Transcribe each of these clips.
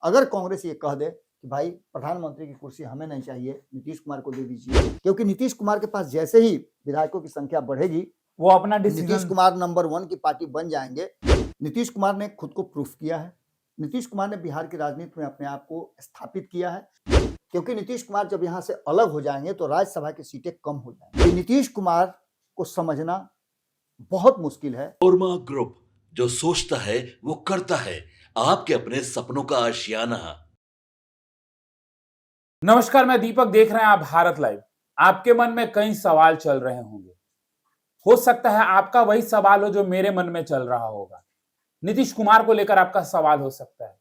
अगर कांग्रेस ये कह दे कि भाई प्रधानमंत्री की कुर्सी हमें नहीं चाहिए, नीतीश कुमार को दे दीजिए, क्योंकि नीतीश कुमार के पास जैसे ही विधायकों की संख्या बढ़ेगी वो अपना नीतीश डिसीजन कुमार नंबर 1 की पार्टी बन जाएंगे। नीतीश कुमार ने खुद को प्रूफ किया है। नीतीश कुमार ने बिहार की राजनीति में अपने आप को स्थापित किया है, क्योंकि नीतीश कुमार जब यहाँ से अलग हो जाएंगे तो राज्यसभा की सीटें कम हो जाएंगी। नीतीश कुमार को समझना बहुत मुश्किल है। ओरमा ग्रुप, जो सोचता है वो करता है। आपके अपने सपनों का आशियाना। नमस्कार, मैं दीपक, देख रहे हैं आप भारत लाइव। आपके मन में कई सवाल चल रहे होंगे। हो सकता है आपका वही सवाल हो जो मेरे मन में चल रहा होगा। नीतीश कुमार को लेकर आपका सवाल हो सकता है।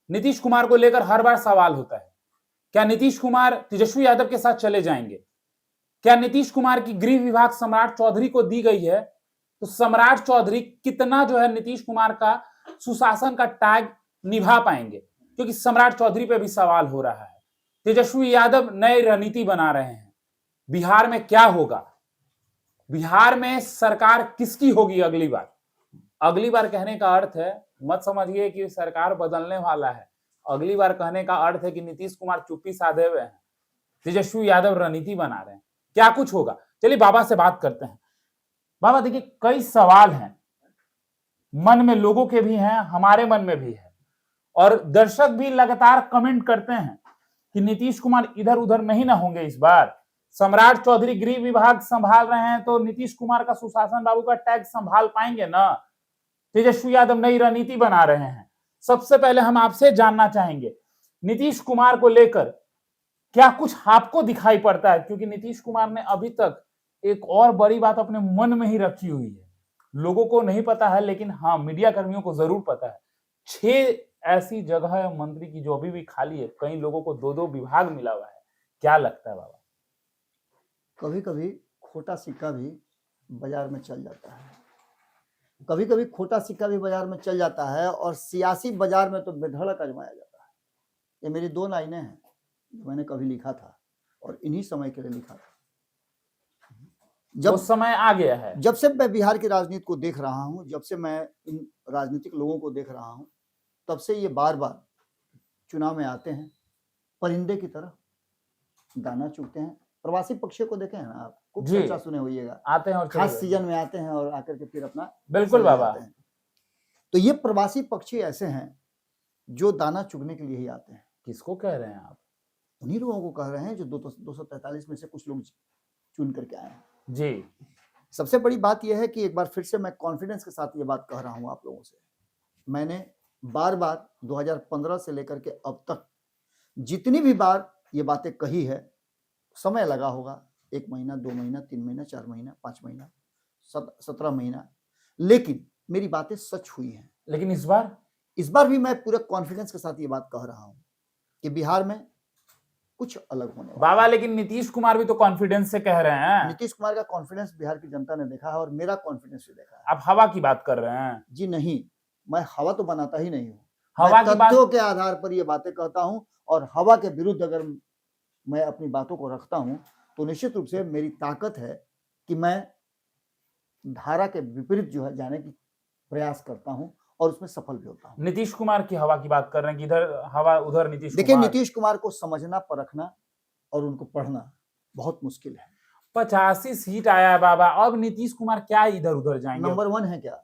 नीतीश कुमार को लेकर हर बार सवाल होता है, क्या नीतीश कुमार तेजस्वी यादव के साथ चले जाएंगे? क्या नीतीश कुमार की गृह विभाग सम्राट चौधरी को दी गई है तो सम्राट चौधरी कितना नीतीश कुमार का सुशासन का टैग निभा पाएंगे? क्योंकि सम्राट चौधरी पे भी सवाल हो रहा है। तेजस्वी यादव नई रणनीति बना रहे हैं। बिहार में क्या होगा? बिहार में सरकार किसकी होगी अगली बार? अगली बार कहने का अर्थ है, मत समझिए कि सरकार बदलने वाला है। अगली बार कहने का अर्थ है कि नीतीश कुमार चुप्पी साधे हुए हैं, तेजस्वी यादव रणनीति बना रहे हैं। क्या कुछ होगा? चलिए बाबा से बात करते हैं। बाबा देखिए, कई सवाल हैं, मन में लोगों के भी हैं, हमारे मन में भी है, और दर्शक भी लगातार कमेंट करते हैं कि नीतीश कुमार इधर उधर नहीं ना होंगे इस बार। सम्राट चौधरी गृह विभाग संभाल रहे हैं तो नीतीश कुमार का सुशासन बाबू का टैग संभाल पाएंगे ना? तेजस्वी यादव नई रणनीति बना रहे हैं। सबसे पहले हम आपसे जानना चाहेंगे, नीतीश कुमार को लेकर क्या कुछ आपको दिखाई पड़ता है? क्योंकि नीतीश कुमार ने अभी तक एक और बड़ी बात अपने मन में ही रखी हुई है। लोगों को नहीं पता है, लेकिन हाँ, मीडिया कर्मियों को जरूर पता है। 6 ऐसी जगह है मंत्री की जो अभी भी खाली है। कई लोगों को 2-2 विभाग मिला हुआ है। क्या लगता है बाबा? कभी कभी खोटा सिक्का भी बाजार में चल जाता है, कभी कभी खोटा सिक्का भी बाजार में चल जाता है, और सियासी बाजार में तो बेधड़क आजमाया जाता है। ये मेरी 2 लाइनें हैं जो मैंने कभी लिखा था, और इन्हीं समय के लिए लिखा था। जब समय आ गया है, जब से मैं बिहार की राजनीति को देख रहा हूं, जब से मैं इन राजनीतिक लोगों को देख रहा हूं, तब से ये बार बार चुनाव में आते हैं, परिंदे की तरह दाना चुगते हैं। प्रवासी पक्षियों को देखे हैं ना आप, खूब चर्चा सुने होइएगा, आते हैं और खास सीजन में आते हैं और आकर के फिर अपना बिल्कुल बाबा। तो ये प्रवासी पक्षी ऐसे हैं जो दाना चुगने के लिए ही आते हैं। किसको कह रहे हैं आप? उन्हीं लोगों को कह रहे हैं जो 243 में से कुछ लोग चुन करके आए हैं जी। सबसे बड़ी बात यह है कि एक बार फिर से मैं कॉन्फिडेंस के साथ ये बात कह रहा हूं आप लोगों से। मैंने बार बार 2015 से लेकर के अब तक जितनी भी बार ये बातें कही है, समय लगा होगा, 1 महीना, 2 महीना, 3 महीना, 4 महीना, 5 महीना, 17 महीना, लेकिन मेरी बातें सच हुई हैं। लेकिन इस बार भी मैं पूरे कॉन्फिडेंस के साथ ये बात कह रहा हूं कि बिहार में कुछ अलग होने वाला बाबा। लेकिन नीतीश कुमार भी तो कॉन्फिडेंस से कह रहे हैं। नीतीश कुमार का कॉन्फिडेंस बिहार की जनता ने देखा है, और मेरा कॉन्फिडेंस भी देखा है। आप हवा की बात कर रहे हैं? जी नहीं, मैं हवा तो बनाता ही नहीं हूँ। हवा मैं तथ्यों के आधार पर ये बातें कहता हूँ, और हवा के विरुद्ध अगर मैं अपनी बातों को रखता हूँ तो निश्चित रूप से मेरी ताकत है कि मैं धारा के विपरीत जो है जाने की प्रयास करता हूँ, और उसमें सफल भी होता हूँ। नीतीश कुमार की हवा की बात कर रहे हैं कि इधर हवा उधर नीतीश कुमार। देखिए, नीतीश कुमार को समझना, परखना और उनको पढ़ना बहुत मुश्किल है। 85 सीट आया है बाबा, अब नीतीश कुमार क्या इधर उधर जाएंगे? नंबर 1 है क्या?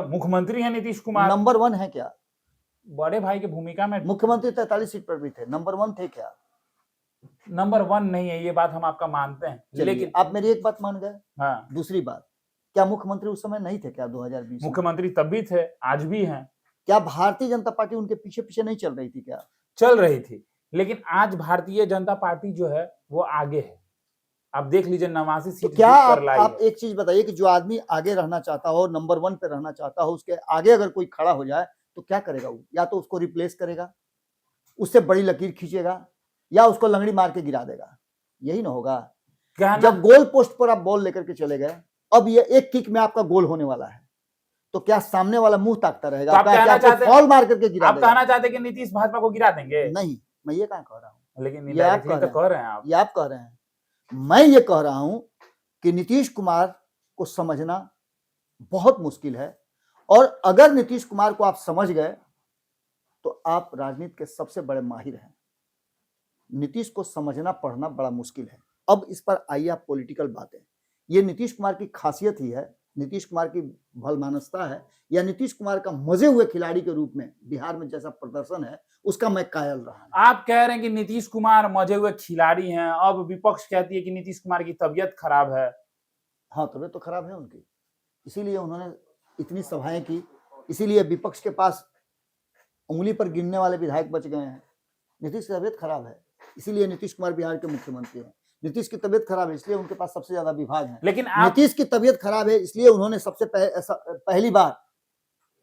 मुख्यमंत्री है नीतीश कुमार। नंबर 1 है क्या? बड़े भाई की भूमिका में मुख्यमंत्री 43 सीट पर भी थे, नंबर 1 थे क्या? नंबर 1 नहीं है, ये बात हम आपका मानते हैं, लेकिन आप मेरी एक बात मान गए। हाँ। दूसरी बात, क्या मुख्यमंत्री उस समय नहीं थे क्या? 2020 मुख्यमंत्री तब भी थे, आज भी हैं। क्या भारतीय जनता पार्टी उनके पीछे पीछे नहीं चल रही थी क्या? चल रही थी, लेकिन आज भारतीय जनता पार्टी जो है वो आगे है। आप देख लीजिए, 89 सीट तो क्या आप एक चीज बताइए कि जो आदमी आगे रहना चाहता हो, नंबर 1 पे रहना चाहता हो, उसके आगे अगर कोई खड़ा हो जाए तो क्या करेगा वो? या तो उसको रिप्लेस करेगा, उससे बड़ी लकीर खींचेगा, या उसको लंगड़ी मार के गिरा देगा। यही ना होगा। जब गोल पोस्ट पर आप बॉल लेकर के चले गए, अब ये एक किक में आपका गोल होने वाला है, तो क्या सामने वाला मुंह ताकता रहेगा? तो आप फॉल मार करके गिरा देगा? आप कहना चाहते कि नीतीश भाजपा को गिरा देंगे? नहीं, मैं ये कहां कह रहा हूं। लेकिन ये आप कह रहे हैं। आप ये आप कह रहे हैं। मैं ये कह रहा हूं कि नीतीश कुमार को समझना बहुत मुश्किल है, और अगर नीतीश कुमार को आप समझ गए तो आप राजनीति के सबसे बड़े माहिर हैं। नीतीश को समझना पढ़ना बड़ा मुश्किल है। अब इस पर आइए आप पॉलिटिकल बातें। ये नीतीश कुमार की खासियत ही है, नीतीश कुमार की भलमानसता है, या नीतीश कुमार का मजे हुए खिलाड़ी के रूप में बिहार में जैसा प्रदर्शन है उसका मैं कायल रहा हूं। आप कह रहे हैं कि नीतीश कुमार मजे हुए खिलाड़ी हैं, अब विपक्ष कहती है कि नीतीश कुमार की तबीयत खराब है। हाँ, तबीयत तो खराब है उनकी, इसीलिए उन्होंने इतनी सभाएं की, इसीलिए विपक्ष के पास उंगली पर गिनने वाले विधायक बच गए हैं। नीतीश की तबीयत खराब है, इसीलिए नीतीश कुमार बिहार के मुख्यमंत्री हैं। नीतीश की तबीयत खराब है, इसलिए उनके पास सबसे ज्यादा विभाग हैं। लेकिन आप नीतीश की तबीयत खराब है, इसलिए उन्होंने सबसे पहली बार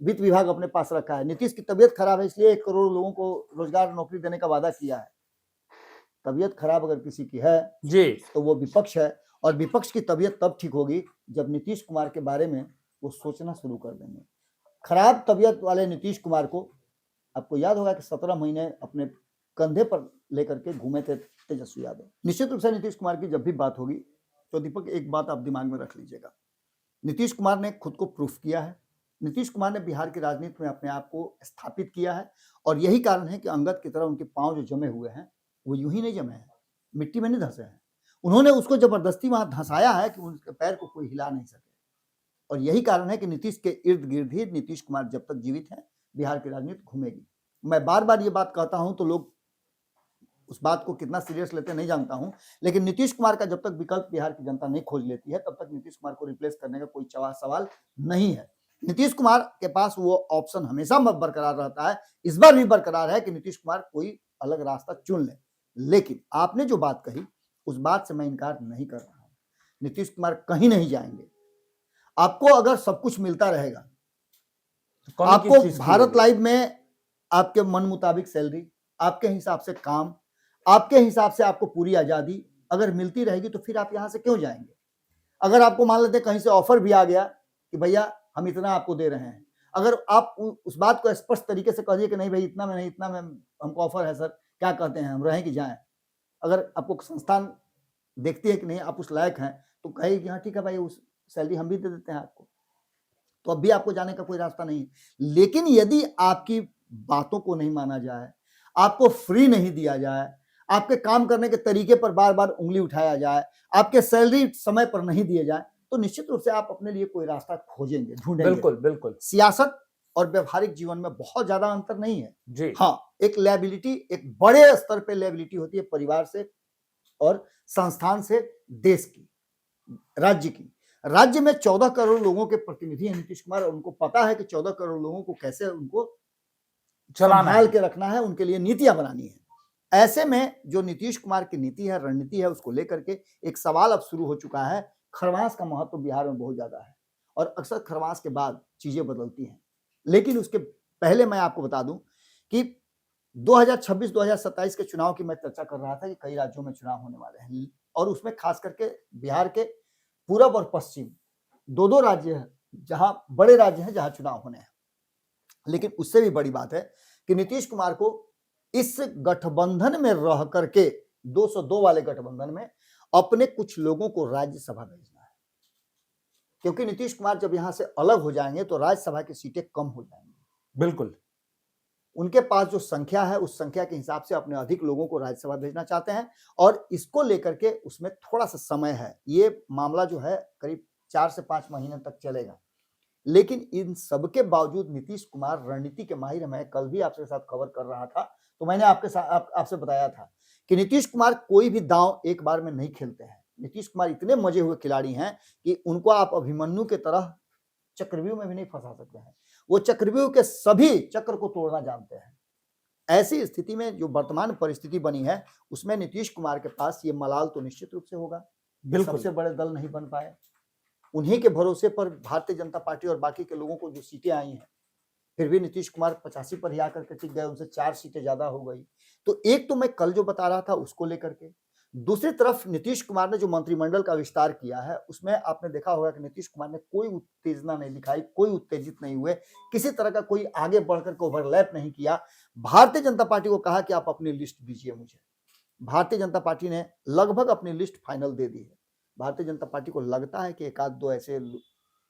वित्त विभाग अपने पास रखा है। नीतीश की तबीयत खराब है, इसलिए 1 करोड़ लोगों को रोजगार नौकरी देने का वादा किया है। तबीयत खराब अगर किसी की है जी तो वो विपक्ष है, और विपक्ष की तबीयत तब ठीक होगी जब नीतीश कुमार के बारे में वो सोचना शुरू कर देंगे। खराब तबीयत वाले नीतीश कुमार को आपको याद होगा कि 17 महीने अपने कंधे पर लेकर के घूमे थे तेजस्वी यादव। निश्चित रूप से नीतीश कुमार की जब भी बात होगी तो दीपक एक बात आप दिमाग में रख लीजिएगा, नीतीश कुमार ने खुद को प्रूफ किया है। नीतीश कुमार ने बिहार की राजनीति में अपने आप को स्थापित किया है, और यही कारण है कि अंगद की तरह उनके पांव जो जमे हुए हैं वो यूं ही नहीं जमे हैं, मिट्टी में नहीं धंसे हैं। उन्होंने उसको जबरदस्ती वहां धंसाया है कि उनके पैर को कोई हिला नहीं सके, और यही कारण है कि नीतीश के इर्द गिर्द ही नीतीश कुमार जब तक जीवित हैं बिहार की राजनीति घूमेगी। मैं बार बार ये बात कहता हूं तो लोग उस बात को कितना सीरियस लेते नहीं जानता हूं, लेकिन नीतीश कुमार का जब तक विकल्प बिहार की जनता नहीं खोज लेती है तब तक नीतीश कुमार को रिप्लेस करने का कोई सवाल नहीं है। नीतीश कुमार के पास वो ऑप्शन हमेशा बरकरार रहता है, इस बार भी बरकरार है कि नीतीश कुमार कोई अलग रास्ता चुन ले। लेकिन आपने जो बात कही उस बात से मैं इनकार नहीं कर रहा हूं, नीतीश कुमार कहीं नहीं जाएंगे। आपको अगर सब कुछ मिलता रहेगा, आपको भारत लाइव में आपके मन मुताबिक सैलरी, आपके हिसाब से काम, आपके हिसाब से आपको पूरी आजादी अगर मिलती रहेगी तो फिर आप यहां से क्यों जाएंगे? अगर आपको मान लेते कहीं से ऑफर भी आ गया कि भैया हम इतना आपको दे रहे हैं, अगर आप उस बात को स्पष्ट तरीके से कह दिए कि नहीं भाई इतना में नहीं, इतना में हमको ऑफर है सर, क्या कहते हैं हम रहें कि जाएं, अगर आपको संस्थान देखती है कि नहीं आप उस लायक हैं तो कहेगी कि हाँ ठीक है भाई उस सैलरी हम भी दे देते हैं आपको, तो अब भी आपको जाने का कोई रास्ता नहीं है। लेकिन यदि आपकी बातों को नहीं माना जाए, आपको फ्री नहीं दिया जाए, आपके काम करने के तरीके पर बार बार उंगली उठाया जाए, आपके सैलरी समय पर नहीं दिए जाए, तो निश्चित रूप से आप अपने लिए कोई रास्ता खोजेंगे, ढूंढेंगे। बिल्कुल बिल्कुल। सियासत और व्यवहारिक जीवन में बहुत ज्यादा अंतर नहीं है जी हाँ, एक लायबिलिटी, एक बड़े स्तर पे लायबिलिटी होती है परिवार से और संस्थान से, देश की, राज्य की। राज्य में 14 करोड़ लोगों के प्रतिनिधि हैं नीतीश कुमार, और उनको पता है कि 14 करोड़ लोगों को कैसे उनको संभाल के रखना है, उनके लिए नीतियां बनानी है। ऐसे में जो नीतीश कुमार की नीति है, रणनीति है, उसको लेकर के एक सवाल अब शुरू हो चुका है। खरवास का महत्व बिहार में बहुत ज्यादा है, और अक्सर खरवास के बाद चीजें बदलती हैं। लेकिन उसके पहले मैं आपको बता दूं कि 2026-2027 के चुनाव की मैं चर्चा कर रहा था कि कई राज्यों में चुनाव होने वाले हैं, और उसमें खास करके बिहार के पूरब और पश्चिम दो राज्य हैं जहां बड़े राज्य हैं जहां चुनाव होने हैं। लेकिन उससे भी बड़ी बात है कि नीतीश कुमार को इस गठबंधन में रह करके 202 वाले गठबंधन में अपने कुछ लोगों को राज्यसभा भेजना है, क्योंकि नीतीश कुमार जब यहां से अलग हो जाएंगे तो राज्यसभा की सीटें कम हो जाएंगी। बिल्कुल, उनके पास जो संख्या है उस संख्या के हिसाब से अपने अधिक लोगों को राज्यसभा भेजना चाहते हैं, और इसको लेकर के उसमें थोड़ा सा समय है। ये मामला जो है करीब 4 से 5 महीने तक चलेगा। लेकिन इन सबके बावजूद नीतीश कुमार रणनीति के माहिर, मैं कल भी आपके साथ खबर कर रहा था तो मैंने आपसे बताया था कि नीतीश कुमार कोई भी दांव एक बार में नहीं खेलते हैं। नीतीश कुमार इतने मजे हुए खिलाड़ी हैं कि उनको आप अभिमन्यु के तरह चक्रव्यूह में भी नहीं फंसा सकते हैं। वो चक्रव्यूह के सभी चक्र को तोड़ना जानते हैं। ऐसी स्थिति में जो वर्तमान परिस्थिति बनी है उसमें नीतीश कुमार के पास ये मलाल तो निश्चित रूप से होगा, सबसे बड़े दल नहीं बन पाए। उन्हीं के भरोसे पर भारतीय जनता पार्टी और बाकी के लोगों को जो सीटें आई हैं, फिर भी नीतीश कुमार 85 पर ही आकर के टिक गए, उनसे 4 सीटें ज्यादा हो गई। तो एक तो मैं कल जो बता रहा था उसको लेकर के, दूसरी तरफ नीतीश कुमार ने जो मंत्रिमंडल का विस्तार किया है उसमें आपने देखा होगा कि नीतीश कुमार ने कोई उत्तेजना नहीं दिखाई, कोई उत्तेजित नहीं हुए, किसी तरह का कोई आगे बढ़कर के ओवरलैप नहीं किया। भारतीय जनता पार्टी को कहा कि आप अपनी लिस्ट दीजिए मुझे। भारतीय जनता पार्टी ने लगभग अपनी लिस्ट फाइनल दे दी है। भारतीय जनता पार्टी को लगता है कि एक आध दो ऐसे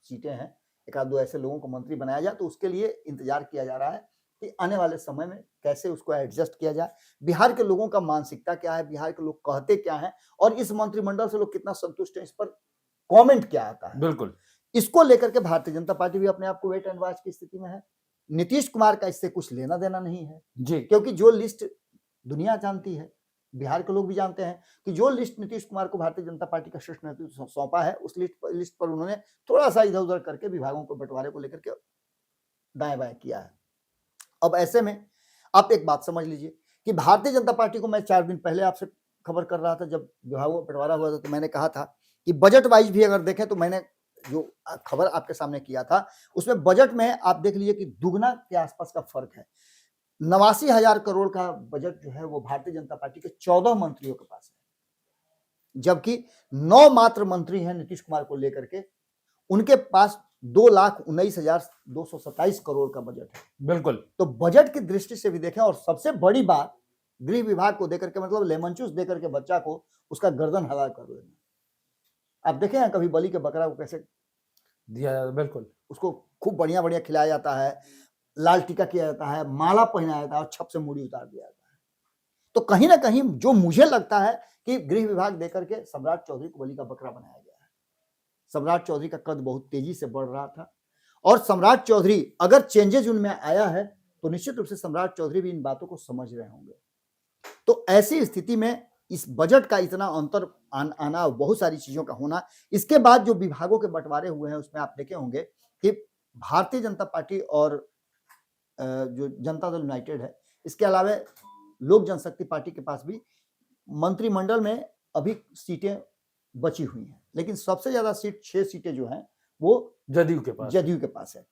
सीटें हैं, एक आध दो ऐसे लोगों को मंत्री बनाया जाए, तो उसके लिए इंतजार किया जा रहा है कि आने वाले समय में कैसे उसको एडजस्ट किया जाए, बिहार के लोगों का मानसिकता क्या है, बिहार के लोग कहते क्या हैं और इस मंत्रिमंडल से लोग कितना संतुष्ट हैं, इस पर कमेंट क्या आता है। बिल्कुल इसको लेकर के भारतीय जनता पार्टी भी अपने आप को वेट एंड वॉच की स्थिति में है। नीतीश कुमार का इससे कुछ लेना देना नहीं है, जी, क्योंकि जो लिस्ट दुनिया जानती है, बिहार के लोग भी जानते हैं कि जो लिस्ट नीतीश कुमार को भारतीय जनता पार्टी का शीर्ष नेतृत्व सौंपा है, उस लिस्ट पर उन्होंने थोड़ा सा इधर उधर करके विभागों को बंटवारे को लेकर के दाएं बाएं किया है। अब ऐसे में आप एक बात समझ लीजिए कि भारतीय जनता पार्टी को मैं 4 दिन पहले आपसे खबर कर रहा था, जब विभागों का बंटवारा हुआ था, तो मैंने कहा था कि बजट वाइज भी अगर देखें तो मैंने जो खबर आपके सामने किया था उसमें बजट में आप देख लीजिए कि दुगना के आसपास का फर्क है। 89,000 करोड़ का बजट जो है वो भारतीय जनता पार्टी के 14 मंत्रियों के पास है, जबकि 9 मात्र मंत्री हैं नीतीश कुमार को लेकर के, उनके पास 2,19,227 करोड़ का बजट है। बिल्कुल तो बजट की दृष्टि से भी देखें, और सबसे बड़ी बात गृह विभाग को देकर के, मतलब लेमन चूस देकर के बच्चा को उसका गर्दन हला कर देना। आप देखें हैं कभी बलि के बकरा को कैसे दिया जाता, बिल्कुल उसको खूब बढ़िया बढ़िया खिलाया जाता है, लाल टीका किया जाता है, माला पहनाया जाता है और छप से मूड़ी उतार दिया जाता है। तो कहीं ना कहीं जो मुझे लगता है कि गृह विभाग देकर के सम्राट चौधरी को बलि का बकरा बनाया गया है। सम्राट चौधरी का कद बहुत तेजी से बढ़ रहा था और सम्राट चौधरी अगर चेंजेज उनमें आया है तो निश्चित रूप से सम्राट चौधरी भी इन बातों को समझ रहे होंगे। तो ऐसी स्थिति में इस बजट का इतना अंतर आना, बहुत सारी चीजों का होना, इसके बाद जो विभागों के बंटवारे हुए हैं उसमें आप देखे होंगे कि भारतीय जनता पार्टी और जो जनता दल यूनाइटेड है, इसके अलावा लोक जनशक्ति पार्टी के पास भी मंत्रिमंडल में अभी सीटें बची हुई हैं, लेकिन सबसे ज्यादा सीट 6 सीटें जो हैं वो जदयू के पास है।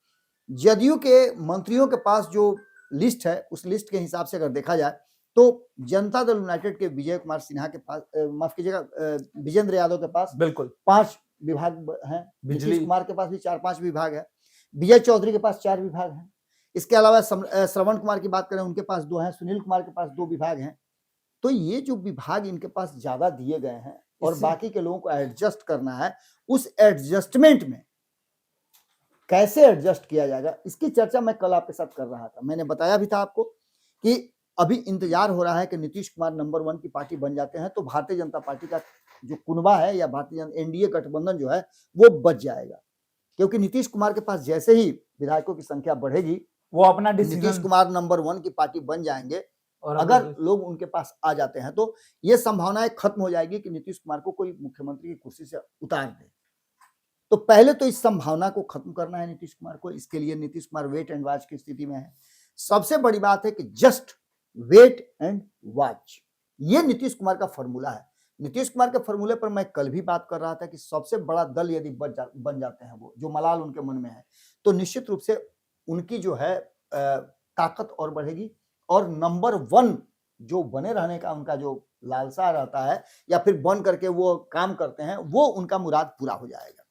जदयू के मंत्रियों के पास जो लिस्ट है उस लिस्ट के हिसाब से अगर देखा जाए तो जनता दल यूनाइटेड के विजय कुमार सिन्हा के पास, माफ कीजिएगा, विजेंद्र यादव के पास बिल्कुल 5 विभाग हैं, बिजली नीतीश कुमार के पास भी 4-5 विभाग है, विजय चौधरी के पास 4 विभाग हैं, इसके अलावा श्रवण कुमार की बात करें उनके पास 2 हैं, सुनील कुमार के पास 2 विभाग हैं। तो ये जो विभाग इनके पास ज्यादा दिए गए हैं और बाकी के लोगों को एडजस्ट करना है, उस एडजस्टमेंट में कैसे एडजस्ट किया जाएगा, इसकी चर्चा मैं कल आपके साथ कर रहा था। मैंने बताया भी था आपको कि अभी इंतजार हो रहा है कि नीतीश कुमार नंबर 1 की पार्टी बन जाते हैं तो भारतीय जनता पार्टी का जो कुनबा है या भारतीय एनडीए गठबंधन जो है वो बच जाएगा, क्योंकि नीतीश कुमार के पास जैसे ही विधायकों की संख्या बढ़ेगी वो अपना नीतीश डिसीजन कुमार नंबर 1 की पार्टी बन जाएंगे। और अगर लोग उनके पास आ जाते हैं तो ये संभावनाएं खत्म हो जाएगी कि नीतीश कुमार को कोई मुख्यमंत्री की कुर्सी से उतार दे। तो पहले तो इस संभावना को खत्म करना है नीतीश कुमार को, इसके लिए Nitish Kumar wait and watch की स्थिति में है। सबसे बड़ी बात है कि जस्ट वेट एंड वॉच, ये नीतीश कुमार का फॉर्मूला है। नीतीश कुमार के फॉर्मूले पर मैं कल भी बात कर रहा था कि सबसे बड़ा दल यदि बन जाते हैं वो, जो मलाल उनके मन में है, तो निश्चित रूप से उनकी जो है ताकत और बढ़ेगी और नंबर 1 जो बने रहने का उनका जो लालसा रहता है या फिर बन करके वो काम करते हैं, वो उनका मुराद पूरा हो जाएगा।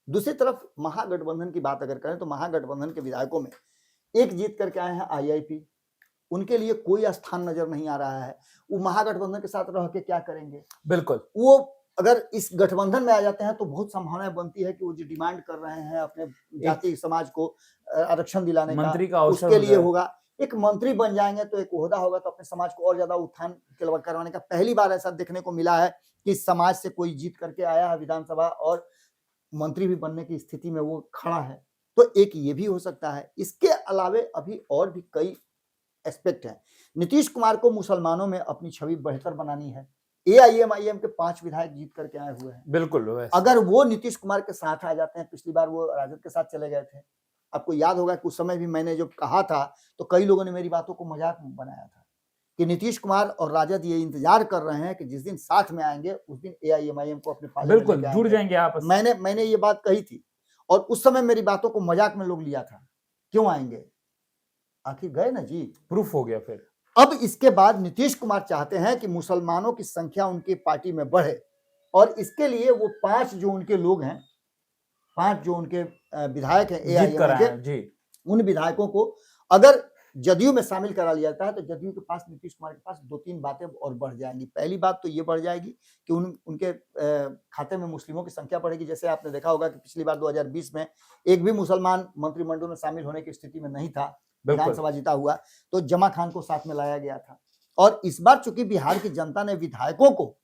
दूसरी तरफ महागठबंधन की बात अगर करें तो महागठबंधन के विधायकों में एक जीत करके आए हैं आईआईपी, उनके लिए कोई स्थान नजर नहीं आ रहा है। वो महागठबंधन के साथ रह के क्या करेंगे? बिल्कुल वो अगर इस गठबंधन में आ जाते हैं तो बहुत संभावना बनती है कि वो जो डिमांड कर रहे हैं अपने जाति समाज को आरक्षण दिलाने मंत्री का उसके लिए होगा। एक मंत्री बन जाएंगे तो एक ओहदा होगा तो अपने समाज को और ज्यादा उत्थान करवाने का पहली बार ऐसा देखने को मिला है कि समाज से कोई जीत करके आया है विधानसभा और मंत्री भी बनने की स्थिति में वो खड़ा है। तो एक ये भी हो सकता है। इसके अलावे अभी और भी कई एस्पेक्ट है। नीतीश कुमार को मुसलमानों में अपनी छवि बेहतर बनानी है। एआईएमआईएम के 5 विधायक जीत करके आए हुए हैं। बिल्कुल अगर वो नीतीश कुमार के साथ आ जाते हैं, पिछली बार वो राजद के साथ चले गए थे, आपको याद होगा कि उस समय भी मैंने जो कहा था तो कई लोगों ने मेरी बातों को मजाक बनाया था कि नीतीश कुमार और राजद ये इंतजार कर रहे हैं कि जिस दिन साथ में आएंगे उस दिन एआईएमआईएम को अपने पाले में बिल्कुल जुड़ जाएंगे आपस में। मैंने ये बात कही थी और उस समय मेरी बातों को मजाक में लोग लिया था। क्यों आएंगे? आखिर गए ना जी, प्रूफ हो गया। फिर अब इसके बाद नीतीश कुमार चाहते हैं कि मुसलमानों की संख्या उनकी पार्टी में बढ़े और इसके लिए वो 5 जो उनके लोग हैं, 5 जो उनके विधायक हैं एआईएमआईएम के, उन विधायकों को अगर जदयू में शामिल करा लिया जाता है तो जदयू के पास, नीतीश कुमार के पास 2-3 बातें और बढ़ जाएंगी। पहली बात तो ये बढ़ जाएगी कि उनके खाते में मुस्लिमों की संख्या बढ़ेगी। जैसे आपने देखा होगा कि पिछली बार 2020 में एक भी मुसलमान मंत्रिमंडल में शामिल होने की स्थिति में नहीं था, विधानसभा जीता हुआ, तो जमा खान को साथ में लाया गया था। और इस बार चूंकि बिहार की जनता ने विधायकों को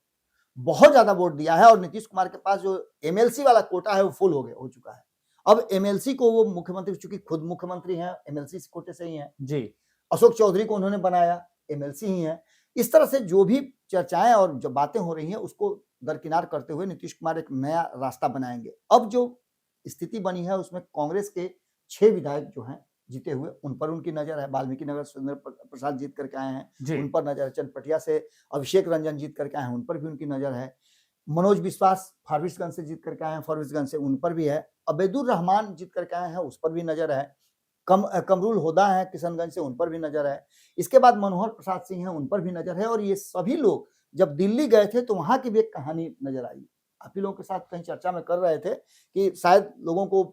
बहुत ज्यादा वोट दिया है और नीतीश कुमार के पास जो एमएलसी वाला कोटा है वो फुल हो चुका है। अब एमएलसी को वो मुख्यमंत्री, चूंकि खुद मुख्यमंत्री हैं, एमएलसी कोटे से ही हैं जी। अशोक चौधरी को उन्होंने बनाया, एमएलसी ही है। इस तरह से जो भी चर्चाएं और जो बातें हो रही हैं उसको दरकिनार करते हुए नीतीश कुमार एक नया रास्ता बनाएंगे। अब जो स्थिति बनी है उसमें कांग्रेस के 6 विधायक जो हैं जीते हुए, उन पर उनकी नजर है। वाल्मीकि नगर सुरेंद्र प्रसाद जीत करके आए हैं, उन पर नजर है। चनपटिया से अभिषेक रंजन जीत करके आए हैं, उन पर भी उनकी नजर है। मनोज विश्वास फारबिसगंज से जीत करके आए हैं, फारबिसगंज से, उन पर भी है। अबेदुर रहमान जीत करके आए हैं, उस पर भी नजर है। कमरुल होदा है किशनगंज से, उन पर भी नजर है। इसके बाद मनोहर प्रसाद सिंह हैं, उन पर भी नजर है। और ये सभी लोग जब दिल्ली गए थे तो वहां की भी एक कहानी नजर आई। आप ही लोगों के साथ कहीं चर्चा में कर रहे थे कि शायद लोगों को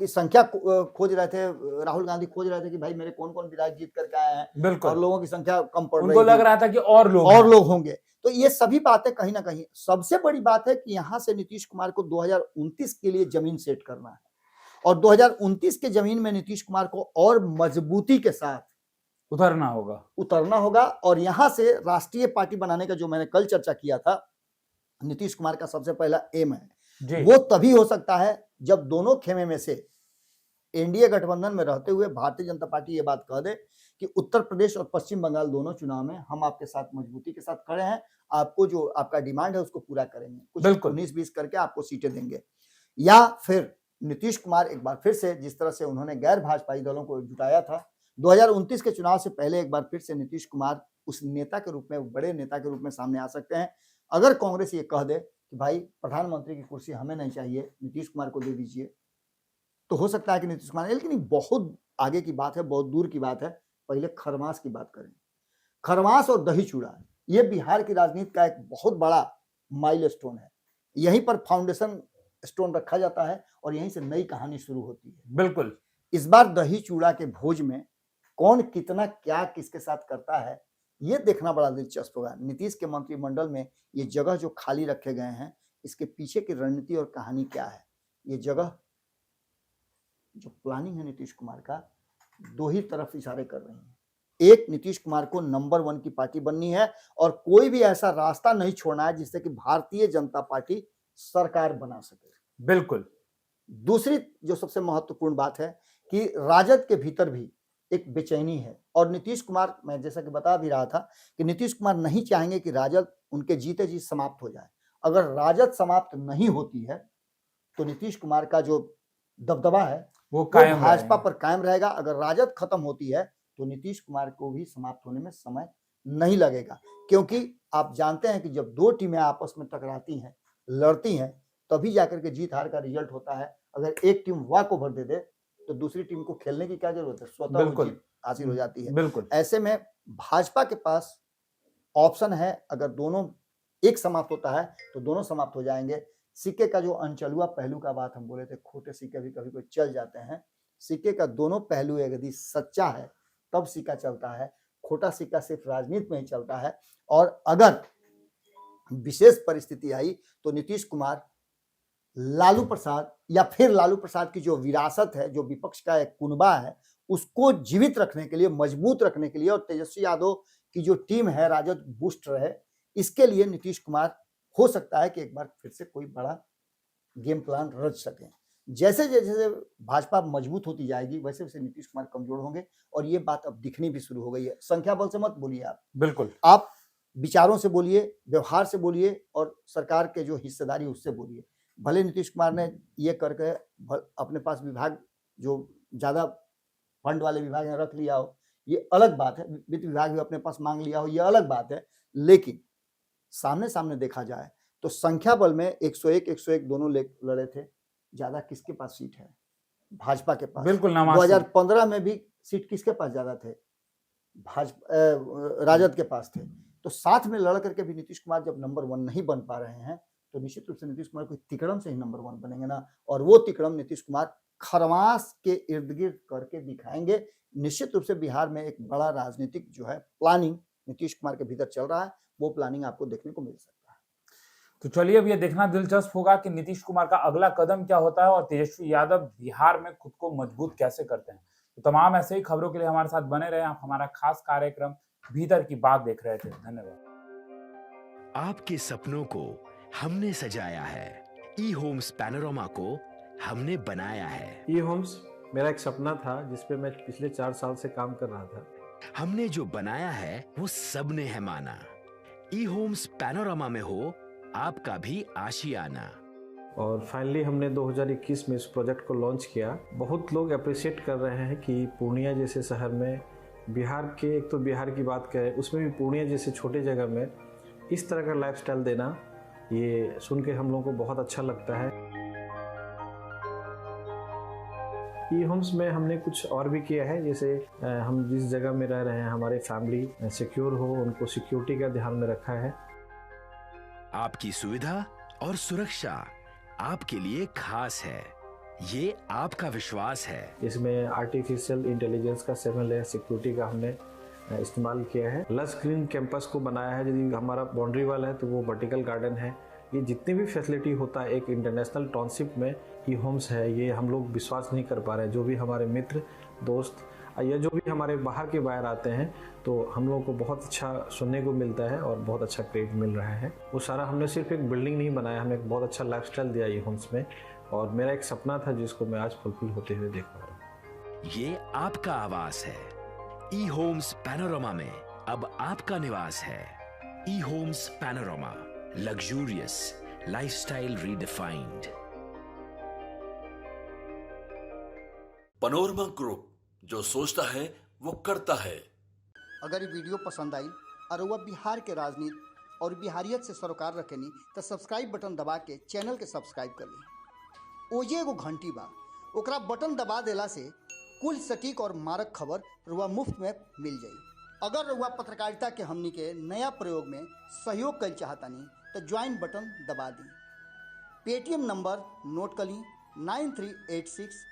की संख्या खोज रहे थे, राहुल गांधी खोज रहे थे कि भाई मेरे कौन कौन विधायक जीत करके आए हैं, बिल्कुल, और लोगों की संख्या कम पड़ रही उनको लग रहा था कि और लोग होंगे। तो ये सभी बातें कहीं ना कहीं, सबसे बड़ी बात है कि यहाँ से नीतीश कुमार को 2029 के लिए जमीन सेट करना है और 2029 के जमीन में नीतीश कुमार को और मजबूती के साथ उतरना होगा। और यहाँ से राष्ट्रीय पार्टी बनाने का जो मैंने कल चर्चा किया था, नीतीश कुमार का सबसे पहला एम है, वो तभी हो सकता है जब दोनों खेमे में से एनडीए गठबंधन में रहते हुए भारतीय जनता पार्टी ये बात कह दे कि उत्तर प्रदेश और पश्चिम बंगाल दोनों चुनाव में हम आपके साथ मजबूती के साथ खड़े हैं, आपको जो आपका डिमांड है उसको पूरा करेंगे, कुछ 19-20 करके आपको सीटें देंगे। या फिर नीतीश कुमार एक बार फिर से, जिस तरह से उन्होंने गैर भाजपाई दलों को जुटाया था, 2029 के चुनाव से पहले एक बार फिर से नीतीश कुमार उस नेता के रूप में, बड़े नेता के रूप में सामने आ सकते हैं। अगर कांग्रेस ये कह दे कि भाई प्रधानमंत्री की कुर्सी हमें नहीं चाहिए, नीतीश कुमार को दे दीजिए, तो हो सकता है कि नीतीश कुमार, लेकिन बहुत आगे की बात है, बहुत दूर की बात है। पहले खरमास की बात करें। खरमास और दही चूड़ा ये बिहार की राजनीति का एक बहुत बड़ा माइलस्टोन है। यहीं पर फाउंडेशन स्टोन रखा जाता है और यहीं से नई कहानी शुरू होती है। बिल्कुल। इस बार दही चूड़ा के भोज में कौन कितना क्या किसके साथ करता है, ये देखना बड़ा दिलचस्प होगा। नीतीश के मंत्रिमंडल में ये जगह जो खाली रखे गए हैं, इसके पीछे की रणनीति और कहानी क्या है? ये जगह जो प्लानिंग है नीतीश कुमार का, दो ही तरफ इशारे कर रही है। एक, नीतीश कुमार को नंबर 1 की पार्टी बननी है और कोई भी ऐसा रास्ता नहीं छोड़ना है जिससे कि भारतीय जनता पार्टी सरकार बना सके। बिल्कुल। दूसरी जो सबसे महत्वपूर्ण बात है कि राजद के भीतर भी एक बेचैनी है और नीतीश कुमार, मैं जैसा कि बता भी रहा था कि नीतीश कुमार नहीं चाहेंगे कि राजद उनके जीते जी समाप्त हो जाए। अगर राजद समाप्त नहीं होती है तो नीतीश कुमार का जो दबदबा है वो भाजपा पर कायम रहेगा। अगर राजद खत्म होती है तो नीतीश कुमार को भी समाप्त होने में समय नहीं लगेगा, क्योंकि आप जानते हैं कि जब दो टीमें आपस में टकराती हैं, लड़ती हैं, तभी जाकर के जीत हार का रिजल्ट होता है। अगर एक टीम वॉक ओवर दे दे तो दूसरी टीम को खेलने की क्या जरूरत है, स्वतः वो जीत हासिल हो जाती है। बिल्कुल। ऐसे में भाजपा के पास ऑप्शन है, अगर दोनों एक समाप्त होता है तो दोनों समाप्त हो जाएंगे। सिक्के का जो अनचलुआ पहलू का बात हम बोले थे, खोटे सिक्के भी कभी कोई चल जाते हैं। सिक्के का दोनों पहलू यदि सच्चा है तब सिक्का चलता है, खोटा सिक्का सिर्फ राजनीति में ही चलता है। और अगर विशेष परिस्थिति आई तो नीतीश कुमार लालू प्रसाद या फिर लालू प्रसाद की जो विरासत है, जो विपक्ष का एक कुनबा है, उसको जीवित रखने के लिए, मजबूत रखने के लिए, और तेजस्वी यादव की जो टीम है राजद बूस्ट रहे, इसके लिए नीतीश कुमार हो सकता है कि एक बार फिर से कोई बड़ा गेम प्लान रच सके। जैसे जैसे भाजपा मजबूत होती जाएगी वैसे वैसे नीतीश कुमार कमजोर होंगे और ये बात अब दिखनी भी शुरू हो गई है। संख्या बल से मत बोलिए आप, बिल्कुल, आप विचारों से बोलिए, व्यवहार से बोलिए और सरकार के जो हिस्सेदारी उससे बोलिए। भले नीतीश कुमार ने ये करके अपने पास विभाग जो ज्यादा फंड वाले विभाग ने रख लिया हो, ये अलग बात है, वित्त विभाग भी अपने पास मांग लिया हो, ये अलग बात है। लेकिन सामने सामने देखा जाए तो संख्या बल में 101 दोनों लड़े थे, ज्यादा किसके पास सीट है? भाजपा के पास। बिल्कुल। 2015 में भी सीट किसके पास ज्यादा थे? राजद के पास थे। तो साथ में लड़ करके भी नीतीश कुमार जब नंबर 1 नहीं बन पा रहे हैं तो निश्चित रूप से नीतीश कुमार कोई तिकड़म से ही नंबर 1 बनेंगे ना, और वो तिकड़म नीतीश कुमार खरमास के इर्द गिर्द करके दिखाएंगे। निश्चित रूप से बिहार में एक बड़ा राजनीतिक जो है प्लानिंग नीतीश कुमार के भीतर चल रहा है, वो प्लानिंग आपको देखने को मिल सकता है। तो चलिए, अब ये देखना दिलचस्प होगा कि नीतीश कुमार का अगला कदम क्या होता है और तेजस्वी यादव बिहार में खुद को मजबूत कैसे करते हैं। तो तमाम ऐसे ही खबरों के लिए हमारे साथ बने रहे। आप हमारा खास कार्यक्रम भीतर की बात देख रहे थे। धन्यवाद। आपके सपनों को हमने सजाया है, ई होम्स पैनोरमा को हमने बनाया है। ई होम्स मेरा एक सपना था जिस पे मैं पिछले 4 साल से काम कर रहा था। हमने जो बनाया है वो सबने है माना। ई होम्स पैनोरमा में हो आपका भी आशियाना। और फाइनली हमने 2021 में इस प्रोजेक्ट को लॉन्च किया। बहुत लोग अप्रिशिएट कर रहे हैं कि पूर्णिया जैसे शहर में, बिहार के, एक तो बिहार की बात करें उसमें भी पूर्णिया जैसे छोटे जगह में इस तरह का लाइफस्टाइल देना, ये सुन के हम लोगों को बहुत अच्छा लगता है। ई होम्स में हमने कुछ और भी किया है, जैसे हम जिस जगह में रह रहे हैं हमारे फैमिली सिक्योर हो, उनको सिक्योरिटी का ध्यान में रखा है। आपकी सुविधा और सुरक्षा आपके लिए खास है, ये आपका विश्वास है। इसमें आर्टिफिशियल इंटेलिजेंस का 7 लेयर सिक्योरिटी का हमने इस्तेमाल किया है। लस ग्रीन कैंपस को बनाया है। यदि हमारा बाउंड्री वाल है तो वो वर्टिकल गार्डन है। ये जितनी भी फैसिलिटी होता है एक इंटरनेशनल टाउनशिप में ई होम्स है, ये हम लोग विश्वास नहीं कर पा रहे हैं। जो भी हमारे मित्र दोस्त या जो भी हमारे बाहर के बाहर आते हैं तो हम लोगों को बहुत अच्छा सुनने को मिलता है और बहुत अच्छा क्रेडिट मिल रहा है। वो सारा हमने सिर्फ एक बिल्डिंग नहीं बनाया, हमें एक बहुत अच्छा लाइफस्टाइल दिया ई होम्स में, और मेरा एक सपना था जिसको मैं आज फुलफिल होते हुए देख पा रहा हूँ। ये आपका आवास है। ई होम्स पैनोरमा में अब आपका निवास है। E Homes Panorama, luxurious lifestyle redefined. Panorama group, जो सोचता है वो करता है। अगर ये वीडियो पसंद आई और वह बिहार के राजनीति और बिहारियत से सरोकार रखेनी तो सब्सक्राइब बटन दबा के चैनल के सब्सक्राइब कर ली। ओजे एगो घंटी बा, ओकरा बटन दबा देला से कुल सटीक और मारक खबर रुआ मुफ्त में मिल जाई। अगर रुआ पत्रकारिता के हमनी के नया प्रयोग में सहयोग कर चाहतानी तो ज्वाइन बटन दबा दी। पेटीएम नंबर नोट कर ली 9386